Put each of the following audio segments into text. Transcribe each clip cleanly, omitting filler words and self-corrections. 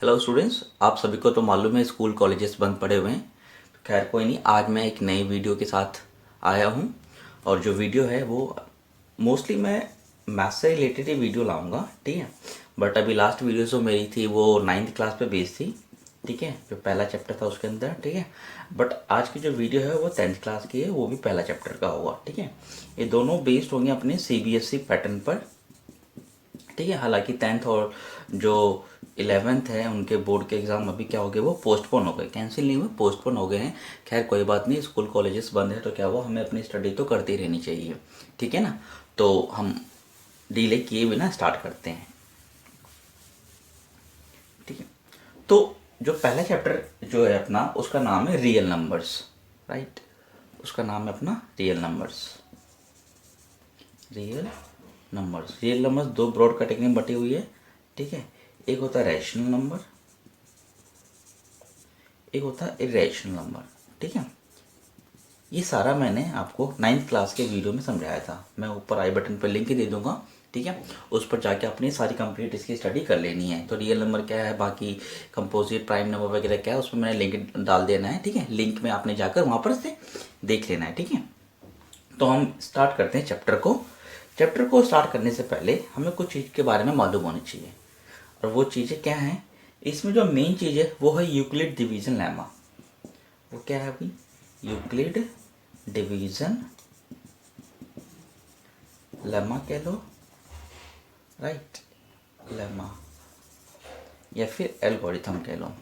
Hello students, आप सभी को तो मालूम है स्कूल कॉलेजेस बंद पड़े हुए हैं। तो खैर कोई नहीं, आज मैं एक नई वीडियो के साथ आया हूँ। और जो वीडियो है वो मोस्टली मैं मैथ से रिलेटेड ही वीडियो लाऊंगा, ठीक है। बट अभी लास्ट वीडियो जो मेरी थी वो 9th क्लास पे बेस्ड थी, ठीक है, जो पहला चैप्टर था उसके अंदर, ठीक है। बट आज की जो वीडियो है वो 10th क्लास की है, वो भी पहला चैप्टर का होगा, ठीक है। ये दोनों बेस्ड होंगे अपने CBSE पैटर्न पर, ठीक है। हालांकि 10th और जो 11th है उनके बोर्ड के एग्ज़ाम अभी क्या हो गए, वो पोस्टपोन हो गए, कैंसिल नहीं हुए, पोस्टपोन हो गए हैं। खैर कोई बात नहीं, स्कूल कॉलेजेस बंद है तो क्या हुआ, हमें अपनी स्टडी तो करती रहनी चाहिए, ठीक है ना। तो हम डिले किए बिना स्टार्ट करते हैं, ठीक है। तो जो पहला चैप्टर जो है अपना, उसका नाम है रियल नंबर्स, राइट। उसका नाम है अपना रियल नंबर्स। रियल नंबर्स दो ब्रॉड कैटेगरी में बटी हुई है, ठीक है। एक होता है रैशनल नंबर, एक होता है इरेशनल नंबर, ठीक है। ये सारा मैंने आपको 9th क्लास के वीडियो में समझाया था। मैं ऊपर आई बटन पर लिंक दे दूंगा, ठीक है। उस पर जाके अपनी सारी कंप्लीट इसकी स्टडी कर लेनी है। तो रियल नंबर क्या है, बाकी कंपोजिट प्राइम नंबर वगैरह क्या है, उसमें मैंने लिंक डाल देना है, ठीक है। लिंक में आपने जाकर वहाँ पर से देख लेना है, ठीक है। तो हम स्टार्ट करते हैं चैप्टर को। चैप्टर को स्टार्ट करने से पहले हमें कुछ चीज़ के बारे में मालूम होनी चाहिए, और वो चीज़ें क्या हैं। इसमें जो मेन चीज़ है वो है यूक्लिड डिवीज़न लेमा। वो क्या है अभी, यूक्लिड डिवीज़न लेमा कह लो, राइट, लेमा, या फिर एल्गोरिथम कह लो।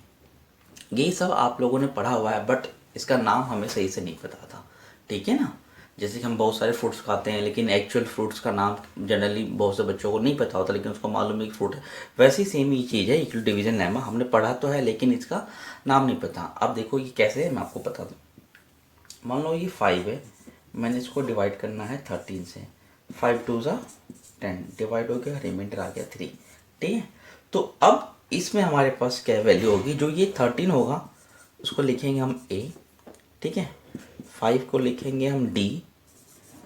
ये सब आप लोगों ने पढ़ा हुआ है, बट इसका नाम हमें सही से नहीं पता था, ठीक है ना। जैसे कि हम बहुत सारे फ्रूट्स खाते हैं, लेकिन एक्चुअल फ्रूट्स का नाम जनरली बहुत से बच्चों को नहीं पता होता, लेकिन उसको मालूम है कि फ्रूट है। वैसे ही सेम ही चीज़ है, इक्वल डिवीजन लेमा हमने पढ़ा तो है, लेकिन इसका नाम नहीं पता। अब देखो ये कैसे है, मैं आपको बता दूँ। मान लो ये 5 है, मैंने इसको डिवाइड करना है 13 से। 5 2 ज़ा 10, डिवाइड हो गया, रिमाइंडर आ गया 3, ठीक है। तो अब इसमें हमारे पास क्या वैल्यू होगी, जो ये 13 होगा उसको लिखेंगे हम A, ठीक है। 5 को लिखेंगे हम D,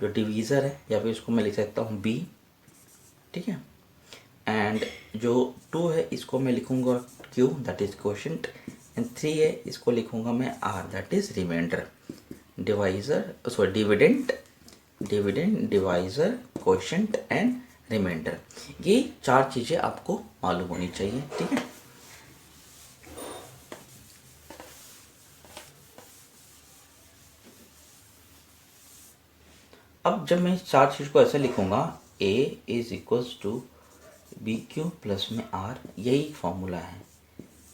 जो डिवीज़र है, या फिर इसको मैं लिख सकता हूँ B, ठीक है। एंड जो 2 है इसको मैं लिखूँगा Q, that is quotient. And 3 है इसको लिखूँगा मैं R, that is reminder. Divisor sorry dividend, divisor, quotient and reminder. ये 4 चीज़ें आपको मालूम होनी चाहिए, ठीक है। अब जब मैं इस 4 चीज़ को ऐसे लिखूँगा, A is equals to be Q plus में R, यही फॉर्मूला है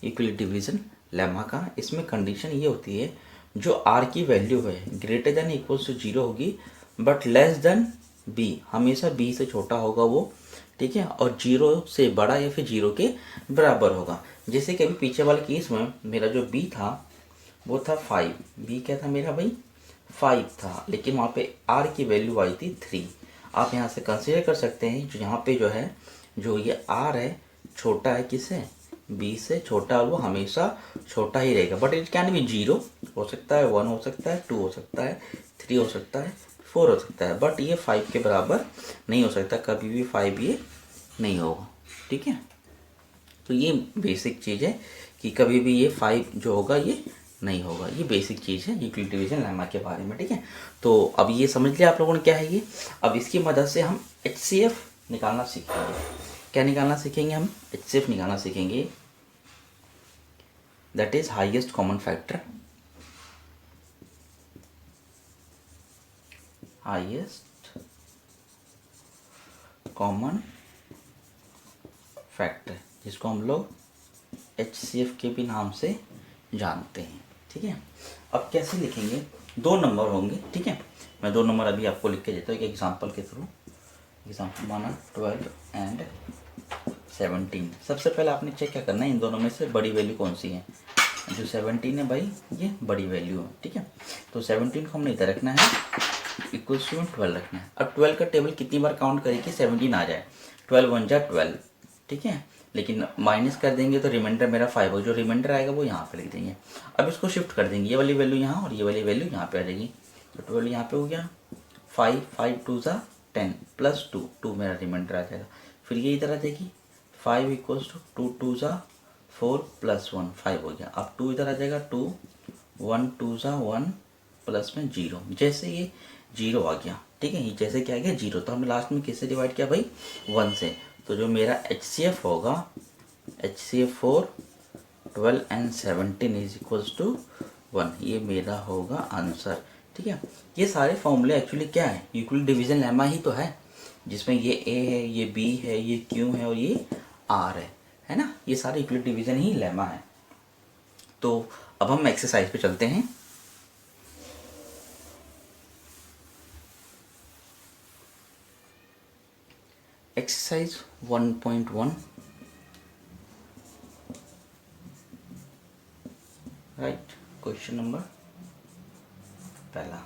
इक्वल डिवीज़न लेमा का। इसमें कंडीशन ये होती है, जो R की वैल्यू है ग्रेटर देन इक्वल्स टू 0 होगी, बट लेस देन B, हमेशा B से छोटा होगा वो, ठीक है। और 0 से बड़ा या फिर 0 के बराबर होगा। जैसे कि अभी पीछे वाले केस में मेरा जो B था वो था 5, B क्या था मेरा भाई, 5 था, लेकिन वहाँ पे R की वैल्यू आई थी 3। आप यहाँ से कंसिडर कर सकते हैं, जो यहाँ पे जो है, जो ये R है छोटा है किससे, B से छोटा, और वो हमेशा छोटा ही रहेगा। बट इट कैन बी 0 हो सकता है, 1 हो सकता है, 2 हो सकता है, 3 हो सकता है, 4 हो सकता है, बट ये 5 के बराबर नहीं हो सकता, कभी भी 5 ये नहीं होगा, ठीक है। तो ये बेसिक चीज़ है कि कभी भी ये 5 जो होगा ये नहीं होगा। ये बेसिक चीज़ है यूक्लिड डिवीजन लेमा के बारे में, ठीक है। तो अब ये समझ लिया आप लोगों ने क्या है ये। अब इसकी मदद से हम HCF निकालना सीखेंगे। क्या निकालना सीखेंगे हम, HCF निकालना सीखेंगे, that is highest common factor. Highest common factor, जिसको हम लोग HCF के भी नाम से जानते हैं, ठीक है। अब कैसे लिखेंगे, 2 नंबर होंगे, ठीक है। मैं 2 नंबर अभी आपको लिख के देता हूँ एक एग्जांपल के थ्रू। एग्जांपल माना 12 एंड 17। सबसे पहले आपने चेक क्या करना है, इन दोनों में से बड़ी वैल्यू कौन सी है। जो 17 है भाई, ये बड़ी वैल्यू है, ठीक है। तो 17 को हमने इधर रखना है, इक्वल्स टू 12 रखना है। अब 12 का टेबल कितनी बार काउंट करेगी, 17 आ जाए, 12 1 जा 12, ठीक है। लेकिन माइनस कर देंगे तो रिमाइंडर मेरा 5 हो, जो रिमाइंडर आएगा वो यहाँ पे लिख देंगे। अब इसको शिफ्ट कर देंगे, ये वाली वैल्यू यहाँ और ये वाली वैल्यू यहाँ पे आ जाएगी। तो 12 यहाँ पे हो गया, 5 5 2 ज़ा 10 प्लस 2 2 मेरा रिमाइंडर आ जाएगा। फिर ये इधर आ जाएगी, 5 इक्वल्स टू 2 2 ज़ा 4 + 1 5 हो गया। अब 2 इधर आ जाएगा, 2 1 2 ज़ा 1 प्लस में 0। जैसे ये 0 आ गया, ठीक है, ये जैसे क्या आ गया 0, तो हमने लास्ट में किससे डिवाइड किया भाई 1 से। तो जो मेरा HCF होगा, HCF 4 12 and 17 is equals to 1, ये मेरा होगा आंसर। ठीक है, ये सारे फॉर्मूले एक्चुअली क्या है, यूक्लिड डिवीजन लेमा ही तो है, जिसमें ये A है, ये B है, ये Q है और ये R है ना, ये सारे यूक्लिड डिवीजन ही लेमा है। तो अब हम एक्सरसाइज पे चलते हैं। Exercise 1.1, right. क्वेश्चन नंबर पहला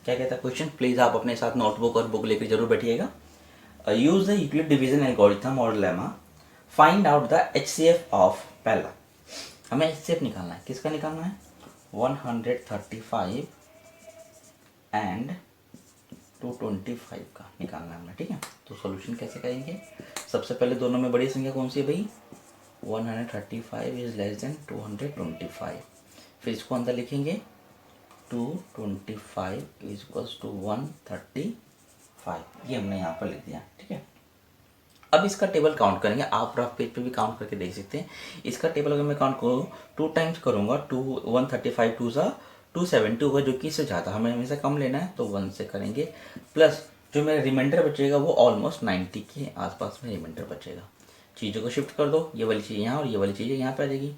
क्या कहता है क्वेश्चन, प्लीज आप अपने साथ नोटबुक और बुक लेकर जरूर बैठिएगा। Use the Euclid division algorithm और lemma, find out the HCF of पहला। हमें HCF निकालना है, किसका निकालना है 135 एंड 225 का निकालना है हमें। ठीक है, तो सॉल्यूशन कैसे करेंगे, सबसे पहले दोनों में बड़ी संख्या कौन सी है भाई 135 इज लेस देन 225, फिर इसको अंदर लिखेंगे 225 इज इक्वल्स टू 135, ये हमने यहाँ पर लिख दिया। ठीक है, अब इसका टेबल काउंट करेंगे, आप रफ पेज पे भी काउंट करके देख सकते हैं। इसका टेबल अगर मैं काउंट करूँ 2 टाइम्स करूँगा 135 2 सा 270 होगा, जो कि इससे ज़्यादा हमें हमेशा कम लेना है, तो 1 से करेंगे, प्लस जो मेरा रिमाइंडर बचेगा वो ऑलमोस्ट 90 के आसपास में रिमाइंडर बचेगा। चीज़ों को शिफ्ट कर दो, ये वाली चीज़ यहाँ और ये वाली चीज़ यहाँ पर आ जाएगी।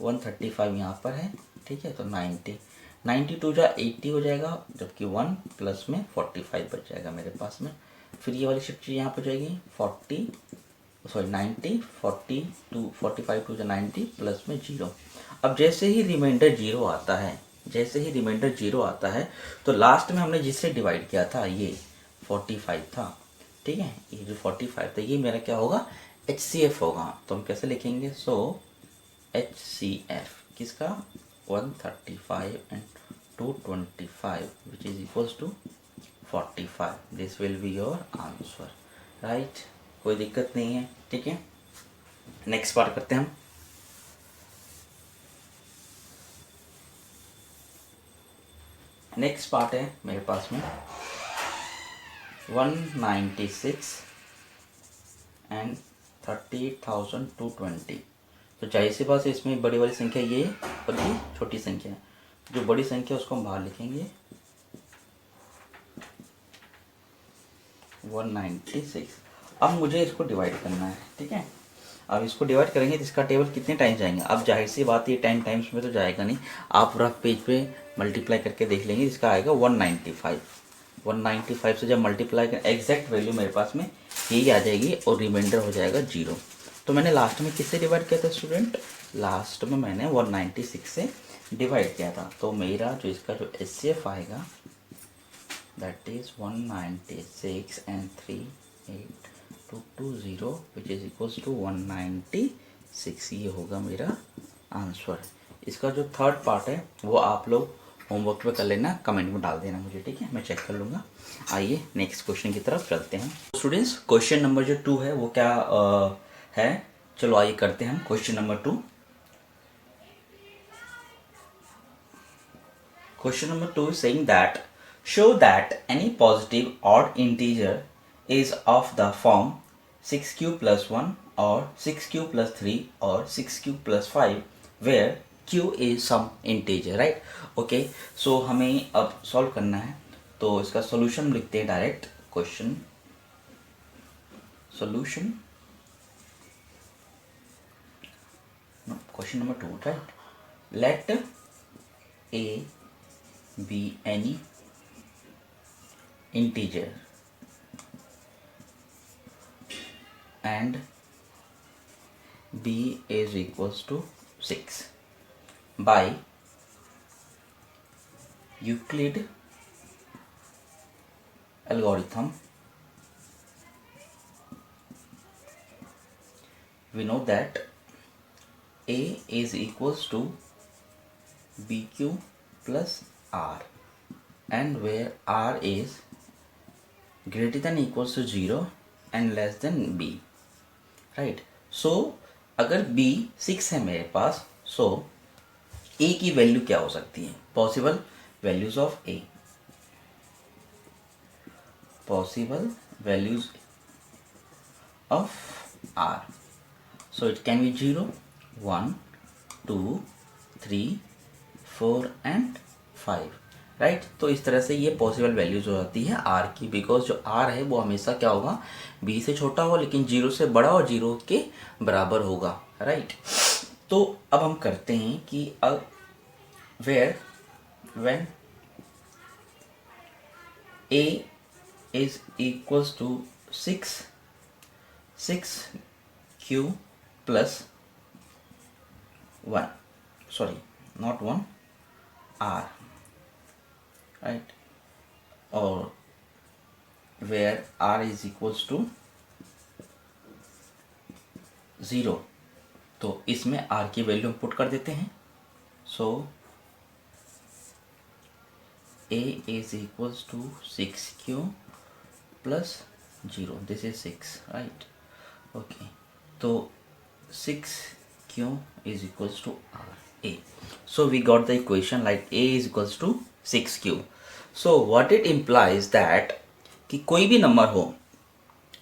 135 यहाँ पर है, ठीक है, तो 92 जा 80 हो जाएगा, जबकि 1 प्लस में 45 बच जाएगा मेरे पास में। फिर ये वाली शिफ्ट चीज़ यहाँ पर जाएगी 90 45 टू जा 90 प्लस में 0। अब जैसे ही रिमाइंडर 0 आता है, जैसे ही रिमाइंडर 0 आता है, तो लास्ट में हमने जिससे डिवाइड किया था ये 45 था। ठीक है, ये जो 45 था ये मेरा क्या होगा HCF होगा। तो हम कैसे लिखेंगे, सो HCF किसका 135 and 225 which is equals to 45, this will be your answer, right। कोई दिक्कत नहीं है। ठीक है, नेक्स्ट पार्ट करते हैं हम। नेक्स्ट पार्ट है मेरे पास में 196 एंड 38,220। तो जाहिर सी बात है इसमें बड़ी वाली संख्या ये और ये छोटी संख्या है, जो बड़ी संख्या उसको हम बाहर लिखेंगे 196। अब मुझे इसको डिवाइड करना है। ठीक है, अब इसको डिवाइड करेंगे तो इसका टेबल कितने टाइम्स जाएंगे, अब जाहिर सी बात ये 10 टाइम्स में तो जाएगा नहीं, आप रफ पेज पे मल्टीप्लाई करके देख लेंगे, इसका आएगा 195 से जब मल्टीप्लाई कर एग्जैक्ट वैल्यू मेरे पास में यही आ जाएगी और रिमाइंडर हो जाएगा 0। तो मैंने लास्ट में किससे डिवाइड किया था स्टूडेंट, लास्ट में मैंने 196 से डिवाइड किया था, तो मेरा जो इसका जो HCF आएगा that is 196 and 38220 which is equals to 196, ये होगा मेरा आंसर। इसका जो थर्ड पार्ट है वो आप लोग होमवर्क पे कर लेना, कमेंट में डाल देना मुझे, ठीक है, मैं चेक कर लूँगा। आइए नेक्स्ट क्वेश्चन की तरफ चलते हैं स्टूडेंट्स। क्वेश्चन नंबर जो 2 है वो क्या है, चलो आइए करते हैं हम question number 2। Question number 2 is saying that show that any positive odd integer is of the form 6q plus 1 or 6q plus 3 or 6q plus 5 where q is some integer, right। okay, so हमें अब solve करना है, तो इसका solution लिखते हैं direct. Question solution question number 2, right. Late a be any integer and b is equals to 6 by Euclid algorithm। We know that a is equals to bq plus r, and where r is greater than equals to 0 and less than b, right। so अगर b 6 है मेरे पास, सो a की value क्या हो सकती है? Possible values of a, possible values of r. So it can be 0, 1, 2, 3, 4 and 5, right. तो इस तरह से ये पॉसिबल वैल्यूज हो जाती है r की, बिकॉज जो r है वो हमेशा क्या होगा, b से छोटा होगा लेकिन 0 से बड़ा और 0 के बराबर होगा, राइट। तो अब हम करते हैं कि अब where when a is equals to 6q plus 1, sorry not 1, r, right, or where r is equals to 0, तो इसमें r की वैल्यू हम पुट कर देते हैं। सो a is equals to 6q plus 0, this is 6, right, okay, तो 6q is equals to r a, so we got the equation like a is equals to 6q. so what it implies that कि कोई भी number हो,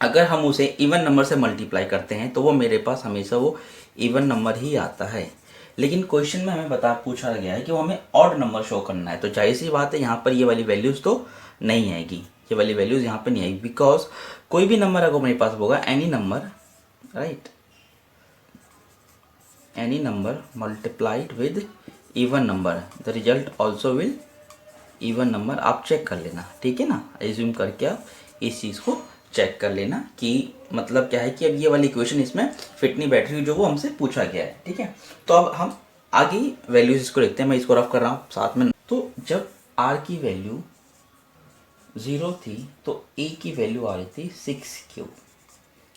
अगर हम उसे even number से multiply करते हैं तो वो मेरे पास हमेशा वो इवन नंबर ही आता है। लेकिन क्वेश्चन में हमें पूछा गया है कि वो हमें ऑड नंबर शो करना है, तो जाहिर सी बात है यहाँ पर ये वाली वैल्यूज़ तो नहीं आएगी, ये वाली वैल्यूज़ यहाँ पर नहीं आएगी, बिकॉज कोई भी नंबर अगर मेरे पास होगा any number, right, any number multiplied with even number, the result also will even number. आप चेक कर लेना, ठीक है ना, एज्यूम करके आप इस चीज़ को चेक कर लेना कि मतलब क्या है कि अब ये वाली इक्वेशन इसमें फिट नहीं बैठ रही जो वो हमसे पूछा गया है, ठीक है। तो अब हम आगे वैल्यूज इसको लिखते हैं, मैं इसको रफ कर रहा हूँ साथ में। तो जब r की वैल्यू 0 थी तो a की वैल्यू आ रही थी 6q,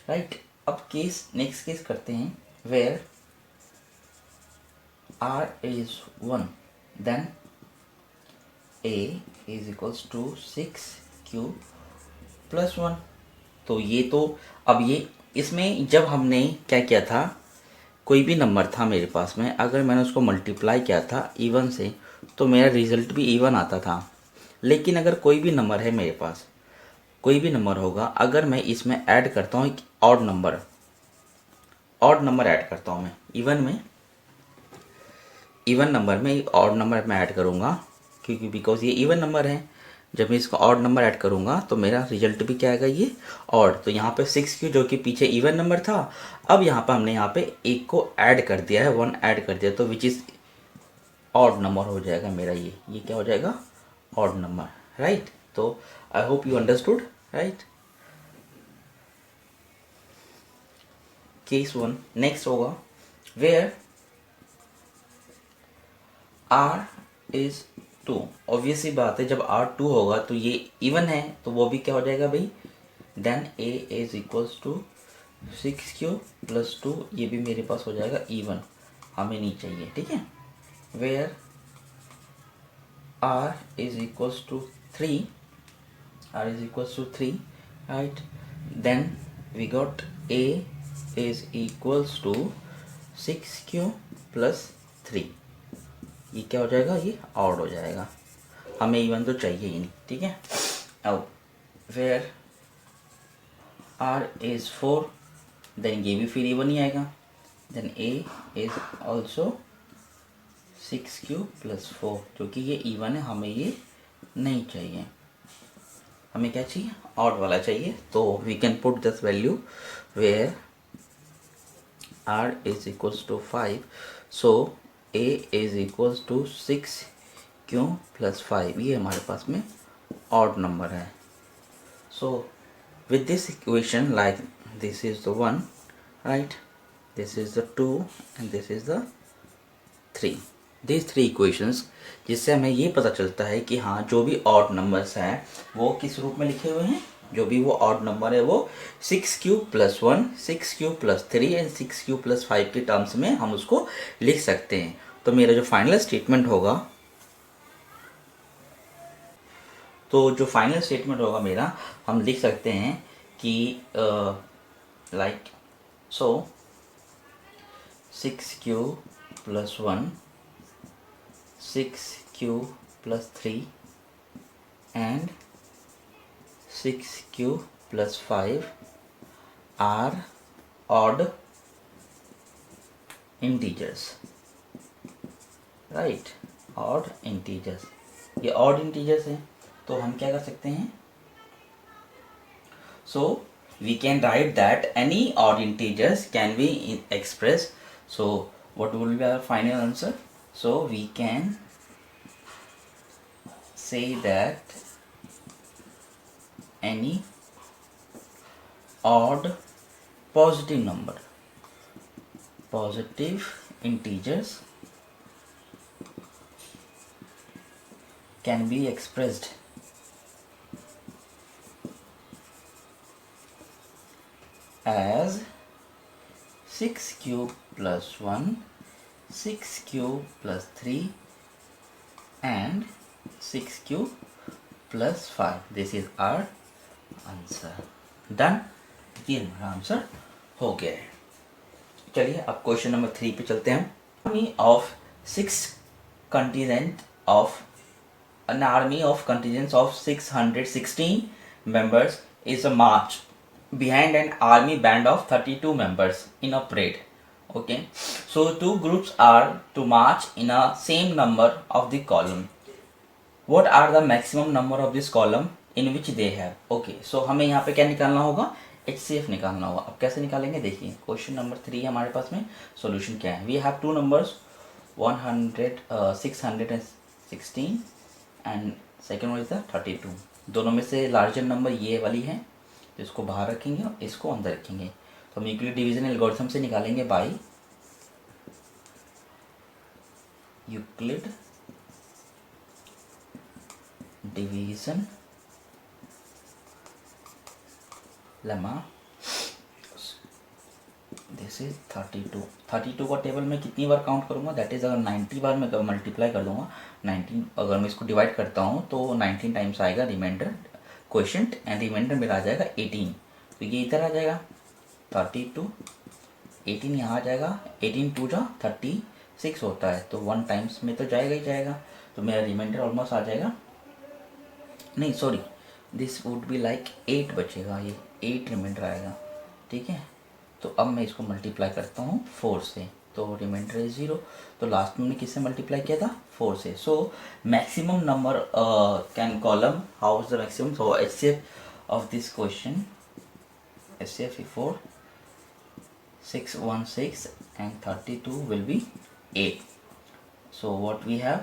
राइट। अब नेक्स्ट केस करते हैं where r is 1, then a is equals to 6q plus 1। तो ये तो अब ये इसमें जब हमने क्या किया था, कोई भी नंबर था मेरे पास में, अगर मैंने उसको मल्टीप्लाई किया था इवन से तो मेरा रिजल्ट भी इवन आता था। लेकिन अगर कोई भी नंबर है मेरे पास, कोई भी नंबर होगा, अगर मैं इसमें ऐड करता हूँ एक ऑड नंबर ऐड करता हूँ मैं इवन नंबर में एक ऑड नंबर मैं ऐड करूँगा, क्योंकि बिकॉज ये इवन नंबर है, जब मैं इसका ऑड नंबर ऐड करूँगा तो मेरा रिजल्ट भी क्या आएगा, ये ऑड। तो यहाँ पे 6q जो कि पीछे इवन नंबर था, अब यहाँ पे हमने यहाँ पे एक को ऐड कर दिया है, 1 ऐड कर दिया, तो विच इज़ ऑड नंबर हो जाएगा मेरा, ये क्या हो जाएगा, ऑड नंबर, राइट। तो I hope you understood, right. Case 1 next होगा वेयर r इज 2। ऑब्वियस ही बात है, जब r 2 होगा तो ये इवन है, तो वो भी क्या हो जाएगा भाई, then a is equals to 6q plus 2, ये भी मेरे पास हो जाएगा इवन, हमें नहीं चाहिए, ठीक है। Where r is equals to 3, right, then we got a is equals to 6q plus 3, ये क्या हो जाएगा, ये ऑड हो जाएगा, हमें इवन तो चाहिए ही नहीं, ठीक है। अब वेयर r इज 4, देन ये भी फिर इवन ही आएगा, then a is also 6q plus 4, क्योंकि ये इवन है, हमें ये नहीं चाहिए, हमें क्या चाहिए, ऑड वाला चाहिए। तो we can put this value where r is equals to 5, so a is equals to 6q plus 5, ये हमारे पास में ऑड नंबर है। So with this equation, like this is the 1, right, this is the 2 and this is the 3, this 3 equations, जिससे हमें ये पता चलता है कि हाँ जो भी ऑड नंबर्स हैं वो किस रूप में लिखे हुए हैं, जो भी वो ऑड नंबर है वो 6q plus 1, 6q plus 3 and 6q plus 5 के टर्म्स में हम उसको लिख सकते हैं। तो मेरा जो फाइनल स्टेटमेंट होगा, मेरा, हम लिख सकते हैं कि like so 6q plus 1, 6q plus 3 and 6q plus 5 are odd integers, right? odd integers, ये odd integers हैं, तो हम क्या कर सकते हैं? So we can write that any odd integers can be expressed. So what will be our final answer? So we can say that any odd positive number, positive integers can be expressed as 6 cube plus 1, 6 cube plus 3 and 6 cube plus 5. This is our answer. Done. ये हमारा answer हो गया है. चलिए अब question number 3 पे चलते हैं. Army of 6 contingent of an army of contingents of 616 members is a march behind an army band of 32 members in a parade. Okay, so two groups are to march in a same number of the column. What are the maximum number of this column in which they have? Okay, so हमें यहाँ पे क्या निकालना होगा? HCF निकालना होगा. अब कैसे निकालेंगे देखिए. क्वेश्चन नंबर 3 हमारे पास में सॉल्यूशन क्या है? We have two numbers 616 and second one is the 32. दोनों में से लार्जर नंबर ये वाली है, तो इसको बाहर रखेंगे और इसको अंदर रखेंगे. तो हम यूक्लिड डिवीजन एल्गोरिथम से निकालेंगे bye Euclid division lemma. This is 32 का टेबल में कितनी बार काउंट करूंगा? दैट इज अगर 90 बार मैं मल्टीप्लाई कर दूंगा 19, अगर मैं इसको डिवाइड करता हूँ तो 19 टाइम्स आएगा रिमाइंडर क्वोशिएंट एंड रिमाइंडर मेरा आ जाएगा 18. तो ये इधर आ जाएगा 32, 18 यहाँ आ जाएगा. 18 2 जा 36 होता है, तो 1 टाइम्स में तो जाएगा ही जाएगा. तो मेरा रिमाइंडर ऑलमोस्ट आ जाएगा. नहीं sorry, this would be like 8 बचेगा. ये 8 रिमाइंडर आएगा. ठीक है, तो अब मैं इसको मल्टीप्लाई करता हूँ 4 से, तो रिमाइंडर है 0. तो लास्ट में मैंने किससे मल्टीप्लाई किया था? 4 से. So maximum number can column, how is the maximum? So HCF of this question, HCF 4, 616 and 32 will be 8. So what we have?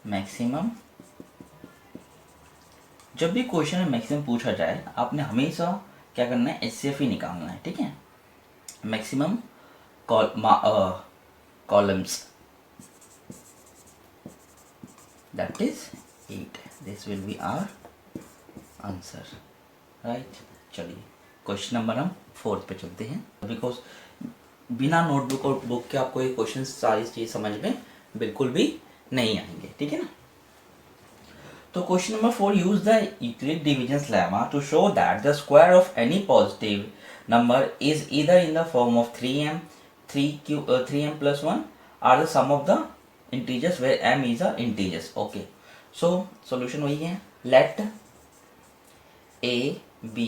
Maximum. जब भी क्वेश्चन में मैक्सिमम पूछा जाए आपने हमेशा क्या करना है? HCF ही निकालना है. ठीक है, maximum columns, that is 8. This will be our answer, right? चलिए क्वेश्चन नंबर हम 4 पे चलते हैं. बिकॉज बिना नोटबुक और बुक के आपको ये क्वेश्चन सारी चीज समझ में बिल्कुल भी नहीं आएंगे. ठीक है ना? तो question number 4, use the Euclid division lemma two show that the square of any positive number is either in the form of 3m, 3m plus 1 or the sum of the integers where m is a integers. Okay, so solution वही है. Let a be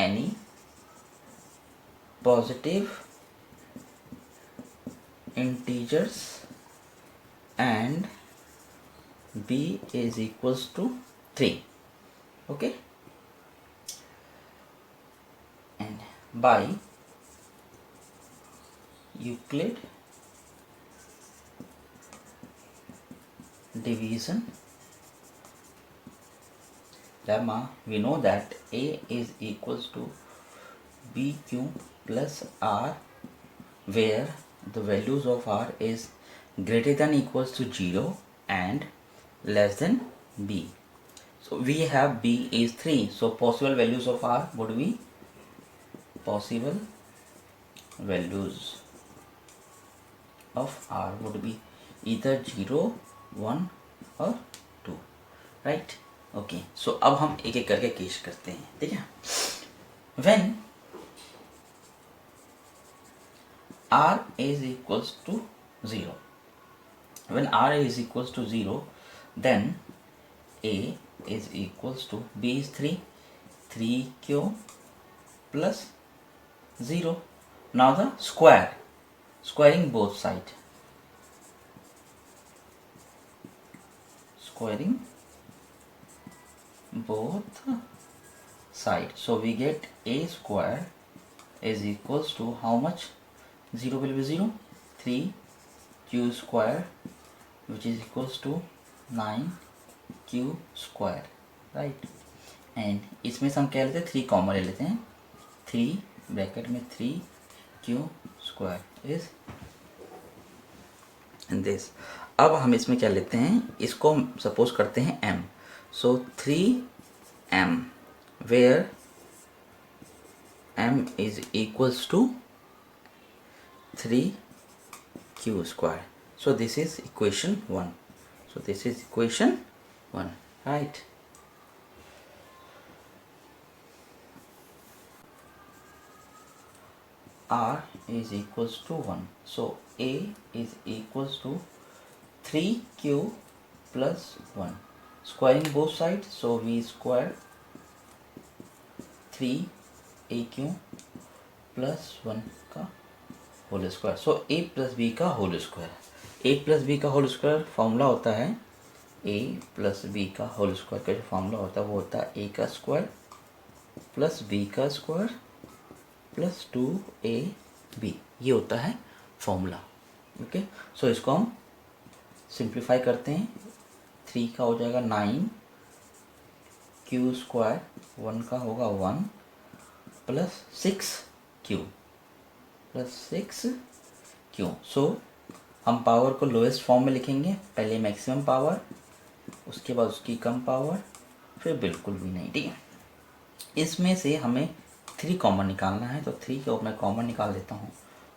any positive integers and b is equals to 3. Okay, and by Euclid division lemma, we know that A is equals to BQ plus R, where the values of R is greater than equals to 0 and less than B. So we have B is 3, so possible values of R would be, possible values of R would be either 0, 1 or 2, right? Okay, so अब हम एक एक करके case करते हैं. ठीक है, when r is equals to 0. When r is equals to 0, then a is equals to b is 3, 3q plus 0. Now the squaring both sides. Squaring both sides. So we get a square is equals to how much? 0 will be 0. 3q square, which is equals to 9q square, right? And इसमें से हम क्या लेते हैं, 3 common ले लेते हैं. 3 bracket में 3q स्क्वायर इज दिस. अब हम इसमें क्या लेते हैं, इसको सपोज करते हैं m. So 3m where m is equals to 3q square. So this is equation 1. So this is equation 1, right? R is equals to 1. So A is equals to 3q plus 1. Squaring both sides, so we square 3aq plus 1 का whole square. So a plus b का whole square. a plus b का whole square formula होता है, a plus b का whole square का जो formula होता है वो होता है a का स्क्वायर प्लस b का स्क्वायर प्लस 2ab. ये होता है फॉर्मूला. ओके, सो इसको हम सिंप्लीफाई करते हैं. 3 का हो जाएगा 9, q स्क्वायर 1 का होगा 1 प्लस 6q प्लस 6q. सो हम पावर को लोएस्ट फॉर्म में लिखेंगे. पहले मैक्सिमम पावर, उसके बाद उसकी कम पावर, फिर बिल्कुल भी नहीं. ठीक है, इसमें से हमें 3 कॉमन निकालना है, तो 3 को मैं कॉमन निकाल देता हूँ.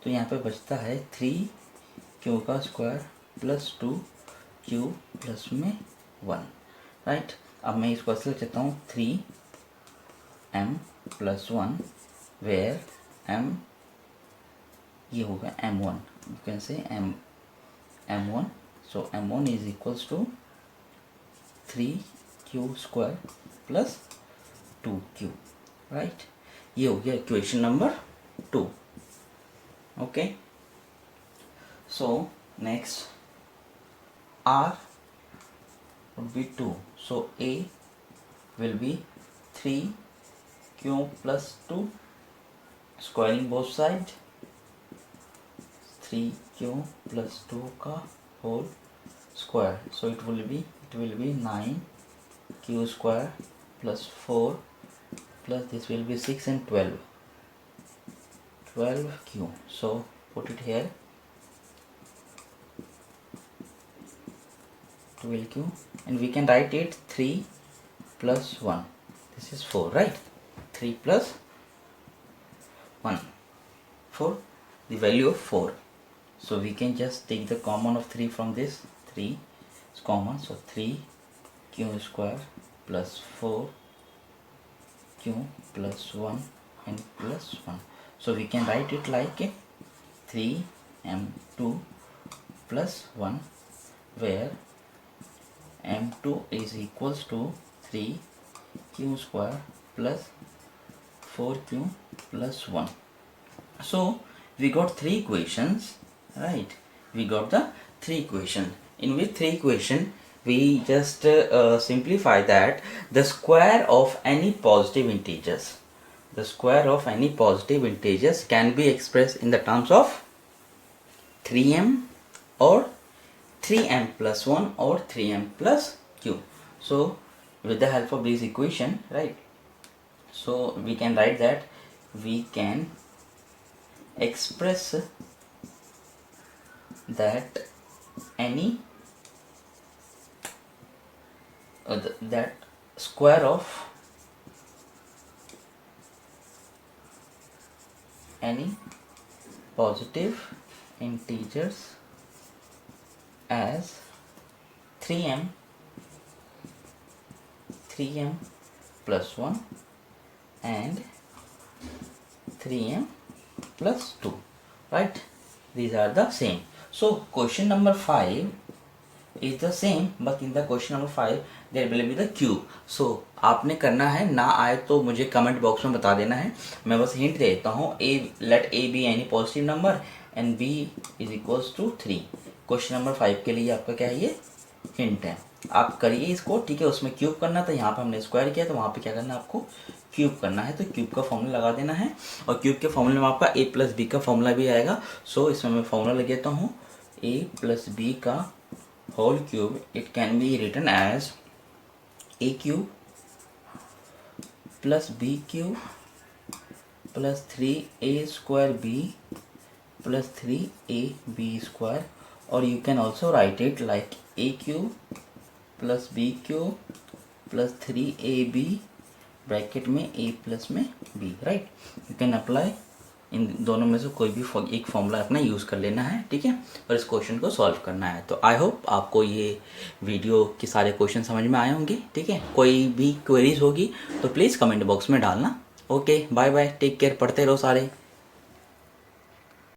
तो यहाँ पे बचता है 3q का स्क्वायर प्लस 2q प्लस में 1, राइट. अब मैं इसको ऐसे लिख लेता हूँ 3m प्लस 1 वेयर m ये होगा m1. You can say m1. So m1 is equals to 3q square plus 2q, right. ये हो गया equation number 2. Okay, so next r would be 2. So a will be 3q plus 2, squaring both sides, 3q plus 2 का whole square. So it will be 9q square plus 4 plus this will be 6 and 12q. So put it here, 12q, and we can write it 3 plus 1. This is 4, right? 3 plus 1 for the value of 4. So we can just take the common of 3 from this. 3 is common, so 3q square plus 4q plus 1 and plus 1. So we can write it like 3m2 plus 1 where m2 is equals to 3q square plus 4q plus 1. So we got 3 equations, right? We got the 3 equations. In which 3 equation we just simplify that the square of any positive integers, the square of any positive integers can be expressed in the terms of 3m or 3m plus 1 or 3m plus q. So with the help of this equation, right, so we can write that we can express that any that square of any positive integers as 3m plus 1 and 3m plus 2, right? these are the same. So question number 5 is the same, but in the question number 5 there will be the cube. So आपने करना है, ना आए तो मुझे comment box में बता देना है, मैं बस हिंट दे देता हूँ. let a be any positive number and b is equals to 3. Question number 5 के लिए आपका क्या है, ये हिंट है. आप करिए इसको, ठीक है. उसमें क्यूब करना था, यहाँ पे हमने स्क्वायर किया, तो वहाँ पे क्या करना है, आपको क्यूब करना है. तो क्यूब का फॉर्मूला लगा देना है, और क्यूब के फॉर्मूले में आपका a प्लस बी का फॉर्मूला भी आएगा. सो इसमें मैं फॉर्मूला लग देता हूँ, a प्लस बी का whole cube. It can be written as a cube plus b cube plus 3a square b plus 3ab square. और you can also write it like a cube plus b cube plus 3ab bracket में a plus में b. Right, you can apply इन दोनों में से कोई भी एक फॉर्मूला अपना यूज़ कर लेना है, ठीक है, और इस क्वेश्चन को सॉल्व करना है. तो आई होप आपको ये वीडियो के सारे क्वेश्चन समझ में आए होंगे, ठीक है. कोई भी क्वेरीज होगी तो प्लीज़ कमेंट बॉक्स में डालना. Okay, bye bye, take care, पढ़ते रहो सारे.